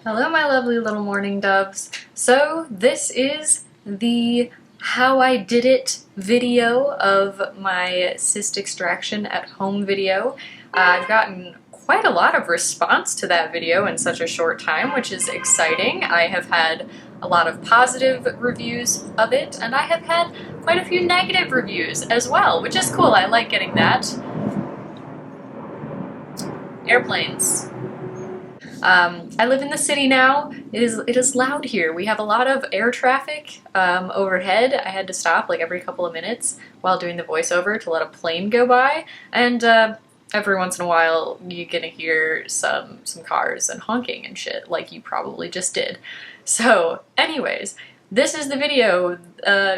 Hello, my lovely little morning doves. So, this is the how I did it video of my cyst extraction at home video. I've gotten quite a lot of response to that video in such a short time, which is exciting. I have had a lot of positive reviews of it, and I have had quite a few negative reviews as well, which is cool. I like getting that. Airplanes. I live in the city now. It is loud here. We have a lot of air traffic overhead. I had to stop like every couple of minutes while doing the voiceover to let a plane go by, and every once in a while you're gonna hear some cars and honking and shit, like you probably just did. So, anyways. This is the video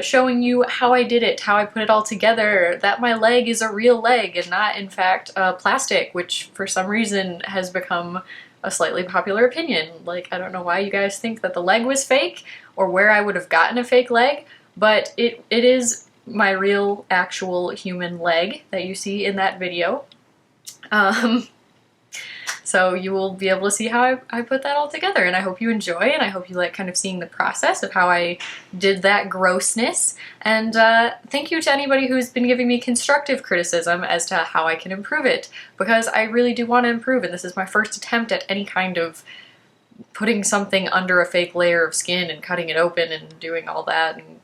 showing you how I did it, how I put it all together, that my leg is a real leg and not, in fact, plastic, which for some reason has become a slightly popular opinion. Like, I don't know why you guys think that the leg was fake or where I would have gotten a fake leg, but it is my real, actual human leg that you see in that video. So you will be able to see how I put that all together, and I hope you enjoy, and I hope you like kind of seeing the process of how I did that grossness. And thank you to anybody who's been giving me constructive criticism as to how I can improve it, because I really do want to improve, and this is my first attempt at any kind of putting something under a fake layer of skin and cutting it open and doing all that. And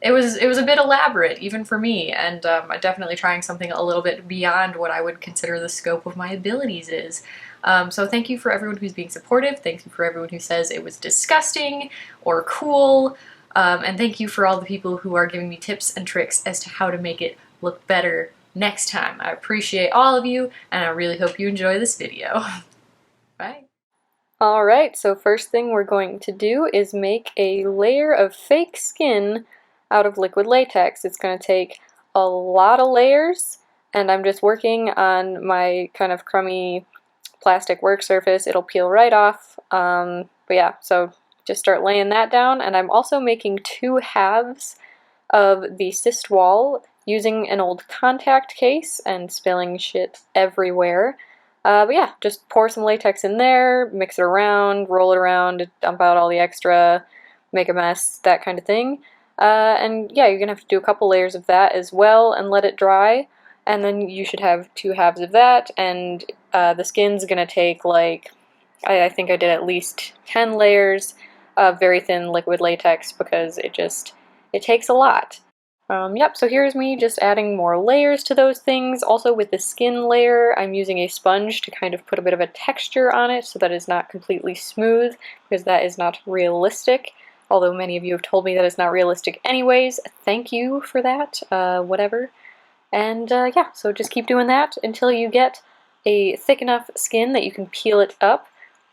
it was a bit elaborate, even for me, and I'm definitely trying something a little bit beyond what I would consider the scope of my abilities is. So thank you for everyone who's being supportive, thank you for everyone who says it was disgusting or cool, and thank you for all the people who are giving me tips and tricks as to how to make it look better next time. I appreciate all of you, and I really hope you enjoy this video. Bye. Alright, so first thing we're going to do is make a layer of fake skin out of liquid latex. It's going to take a lot of layers, and I'm just working on my kind of crummy plastic work surface. It'll peel right off, but yeah, so just start laying that down. And I'm also making two halves of the cyst wall using an old contact case and spilling shit everywhere. But yeah, just pour some latex in there, mix it around, roll it around, dump out all the extra, make a mess, that kind of thing. And yeah, you're gonna have to do a couple layers of that as well and let it dry. And then you should have two halves of that, and the skin's gonna take like, I think I did at least 10 layers of very thin liquid latex because it takes a lot. Yep, so here's me just adding more layers to those things. Also with the skin layer, I'm using a sponge to kind of put a bit of a texture on it so that it's not completely smooth, because that is not realistic. Although many of you have told me that it's not realistic anyways. Thank you for that, whatever. And yeah, so just keep doing that until you get a thick enough skin that you can peel it up,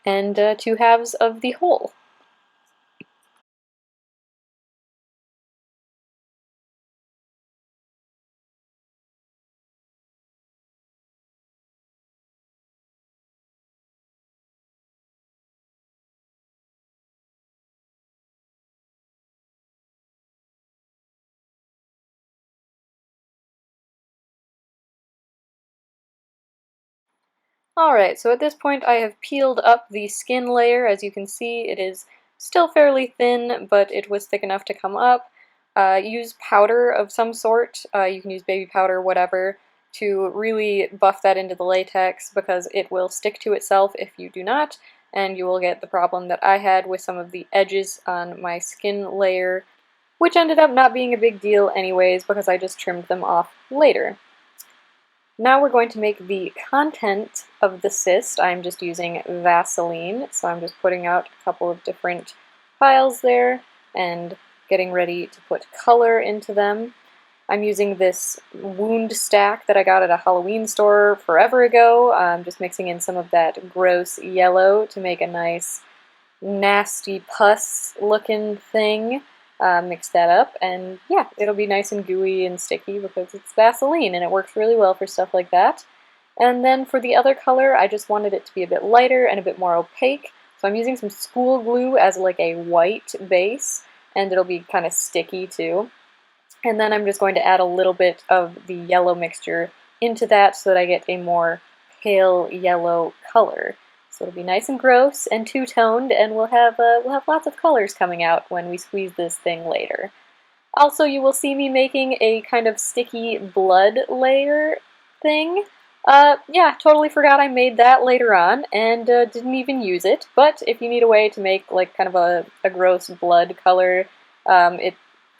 and two halves of the whole. Alright, so at this point I have peeled up the skin layer. As you can see, it is still fairly thin, but it was thick enough to come up. Use powder of some sort, you can use baby powder, whatever, to really buff that into the latex, because it will stick to itself if you do not, and you will get the problem that I had with some of the edges on my skin layer, which ended up not being a big deal anyways, because I just trimmed them off later. Now we're going to make the content of the cyst. I'm just using Vaseline, so I'm just putting out a couple of different piles there and getting ready to put color into them. I'm using this wound stack that I got at a Halloween store forever ago. I'm just mixing in some of that gross yellow to make a nice nasty pus looking thing. Mix that up, and yeah, it'll be nice and gooey and sticky because it's Vaseline, and it works really well for stuff like that. And then for the other color, I just wanted it to be a bit lighter and a bit more opaque, so I'm using some school glue as like a white base, and it'll be kind of sticky too. And then I'm just going to add a little bit of the yellow mixture into that so that I get a more pale yellow color. So it'll be nice and gross and two-toned, and we'll have lots of colors coming out when we squeeze this thing later. Also, you will see me making a kind of sticky blood layer thing. Yeah, totally forgot I made that later on and didn't even use it, but if you need a way to make like kind of a gross blood color,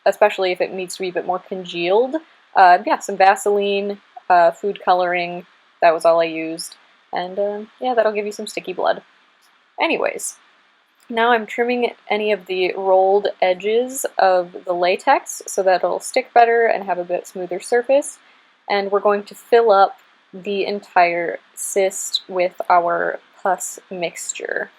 especially if it needs to be a bit more congealed, yeah, some Vaseline, food coloring, that was all I used, and yeah, that'll give you some sticky blood. Anyways, now I'm trimming any of the rolled edges of the latex so that it'll stick better and have a bit smoother surface. And we're going to fill up the entire cyst with our pus mixture.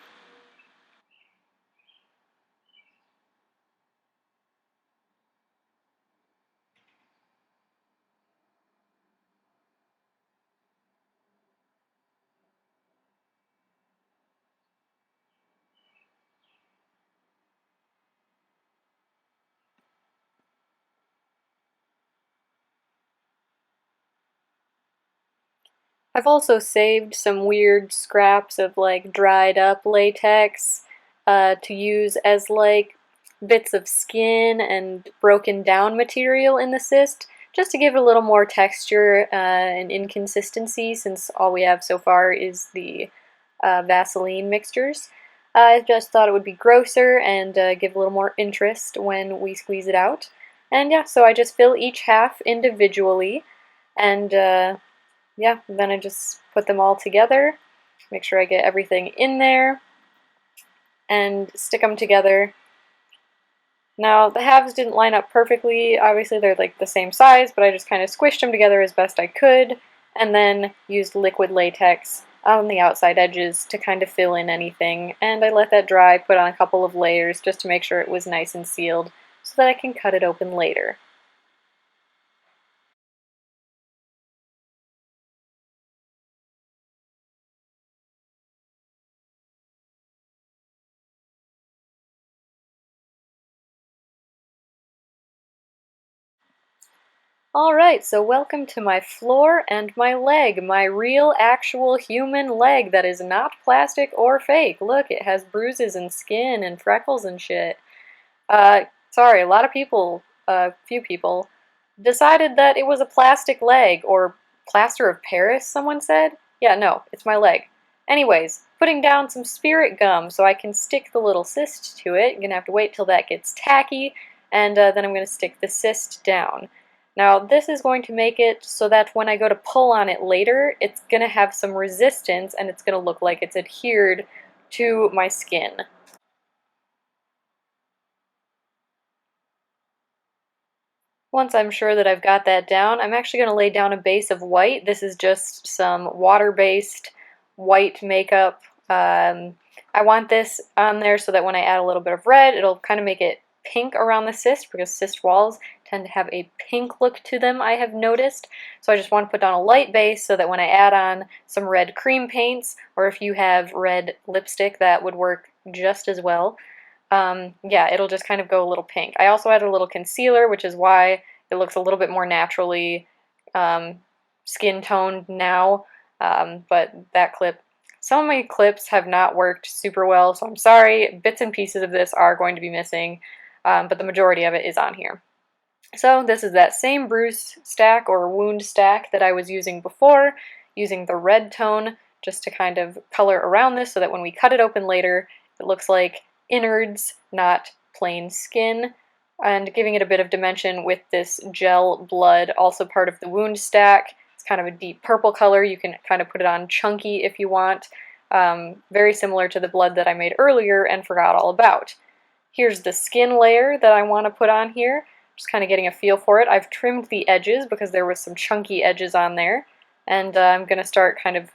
I've also saved some weird scraps of like dried up latex to use as like bits of skin and broken down material in the cyst, just to give it a little more texture and inconsistency, since all we have so far is the Vaseline mixtures. I just thought it would be grosser and give a little more interest when we squeeze it out. And yeah, so I just fill each half individually, and yeah, then I just put them all together, make sure I get everything in there, and stick them together. Now, the halves didn't line up perfectly. Obviously, they're like the same size, but I just kind of squished them together as best I could, and then used liquid latex on the outside edges to kind of fill in anything. And I let that dry, put on a couple of layers just to make sure it was nice and sealed so that I can cut it open later. Alright, so welcome to my floor and my leg, my real, actual human leg that is not plastic or fake. Look, it has bruises and skin and freckles and shit. Sorry, a lot of people, few people, decided that it was a plastic leg, or plaster of Paris, someone said? Yeah, no, it's my leg. Anyways, putting down some spirit gum so I can stick the little cyst to it. You're gonna have to wait till that gets tacky, and then I'm gonna stick the cyst down. Now, this is going to make it so that when I go to pull on it later, it's gonna have some resistance and it's gonna look like it's adhered to my skin. Once I'm sure that I've got that down, I'm actually going to lay down a base of white. This is just some water-based white makeup. I want this on there so that when I add a little bit of red, it'll kind of make it pink around the cyst, because cyst walls tend to have a pink look to them, I have noticed. So I just want to put down a light base so that when I add on some red cream paints, or if you have red lipstick, that would work just as well. Yeah, it'll just kind of go a little pink. I also added a little concealer, which is why it looks a little bit more naturally skin toned now. But that clip, some of my clips have not worked super well, so I'm sorry. Bits and pieces of this are going to be missing, but the majority of it is on here. So this is that same bruise stack or wound stack that I was using before, using the red tone just to kind of color around this so that when we cut it open later, it looks like innards, not plain skin, and giving it a bit of dimension with this gel blood, also part of the wound stack. It's kind of a deep purple color. You can kind of put it on chunky if you want. Very similar to the blood that I made earlier and forgot all about. Here's the skin layer that I want to put on here. Just kind of getting a feel for it. I've trimmed the edges because there was some chunky edges on there, and I'm going to start kind of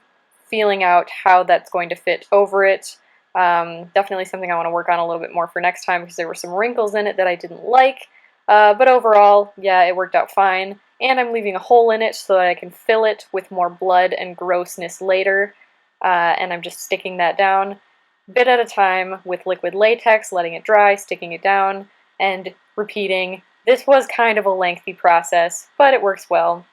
feeling out how that's going to fit over it. Definitely something I want to work on a little bit more for next time because there were some wrinkles in it that I didn't like. But overall, yeah, it worked out fine. And I'm leaving a hole in it so that I can fill it with more blood and grossness later. And I'm just sticking that down bit at a time with liquid latex, letting it dry, sticking it down, and repeating. This was kind of a lengthy process, but it works well.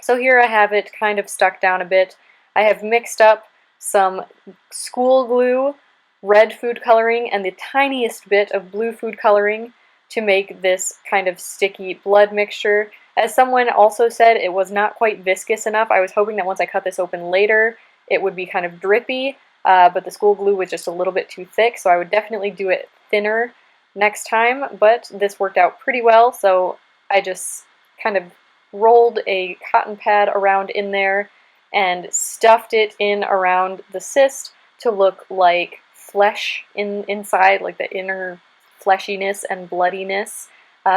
So here I have it kind of stuck down a bit. I have mixed up some school glue, red food coloring, and the tiniest bit of blue food coloring to make this kind of sticky blood mixture. As someone also said, it was not quite viscous enough. I was hoping that once I cut this open later, it would be kind of drippy, but the school glue was just a little bit too thick, so I would definitely do it thinner next time, but this worked out pretty well, so I just kind of rolled a cotton pad around in there and stuffed it in around the cyst to look like flesh inside, like the inner fleshiness and bloodiness,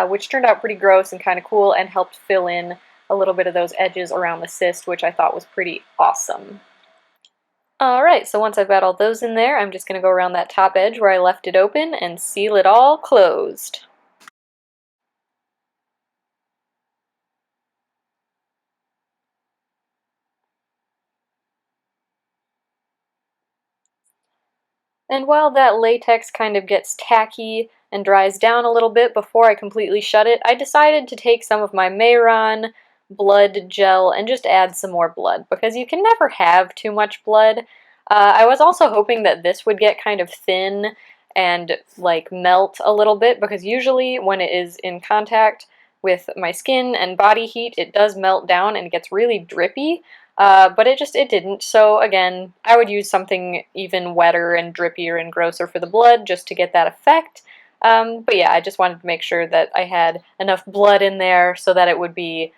which turned out pretty gross and kind of cool and helped fill in a little bit of those edges around the cyst, which I thought was pretty awesome. Alright, so once I've got all those in there, I'm just going to go around that top edge where I left it open and seal it all closed. And while that latex kind of gets tacky and dries down a little bit before I completely shut it, I decided to take some of my Mayron blood gel and just add some more blood, because you can never have too much blood. I was also hoping that this would get kind of thin and like melt a little bit, because usually when it is in contact with my skin and body heat, it does melt down and it gets really drippy. But it didn't, so again, I would use something even wetter and drippier and grosser for the blood just to get that effect. But yeah, I just wanted to make sure that I had enough blood in there so that it would be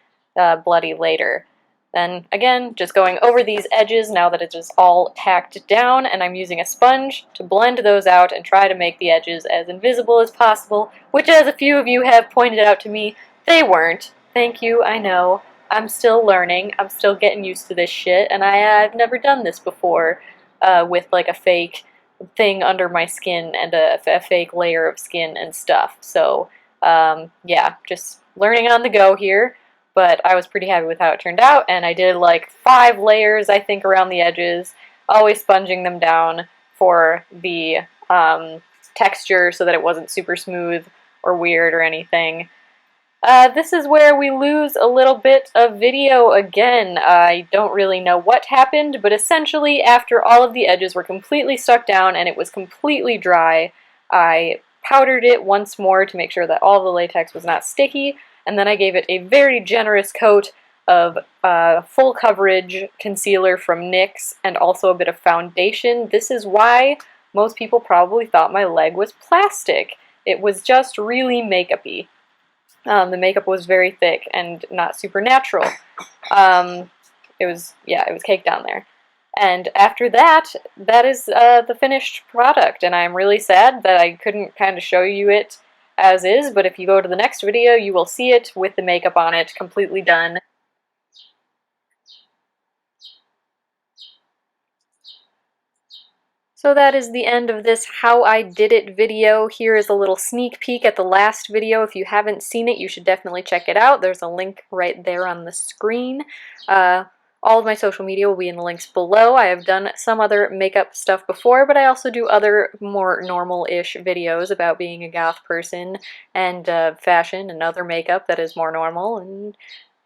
bloody later. Then again, just going over these edges now that it is all tacked down, and I'm using a sponge to blend those out and try to make the edges as invisible as possible, which, as a few of you have pointed out to me, they weren't. Thank you, I know. I'm still learning. I'm still getting used to this shit, and I've never done this before with like a fake thing under my skin and a fake layer of skin and stuff. So yeah, just learning on the go here, but I was pretty happy with how it turned out, and I did like 5 layers, I think, around the edges, always sponging them down for the texture so that it wasn't super smooth or weird or anything. This is where we lose a little bit of video again. I don't really know what happened, but essentially after all of the edges were completely stuck down and it was completely dry, I powdered it once more to make sure that all the latex was not sticky, and then I gave it a very generous coat of full coverage concealer from NYX and also a bit of foundation. This is why most people probably thought my leg was plastic. It was just really makeup-y. The makeup was very thick and not super natural. It was caked down there. And after that, that is the finished product, and I'm really sad that I couldn't kind of show you it as is, but if you go to the next video, you will see it with the makeup on it, completely done. So that is the end of this How I Did It video. Here is a little sneak peek at the last video. If you haven't seen it, you should definitely check it out. There's a link right there on the screen. All of my social media will be in the links below. I have done some other makeup stuff before, but I also do other more normal-ish videos about being a goth person and fashion and other makeup that is more normal, and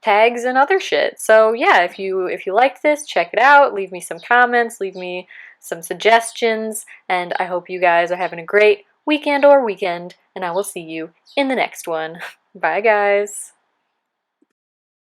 tags and other shit. So yeah, if you liked this, check it out. Leave me some comments, leave me some suggestions, and I hope you guys are having a great weekend, and I will see you in the next one. Bye, guys.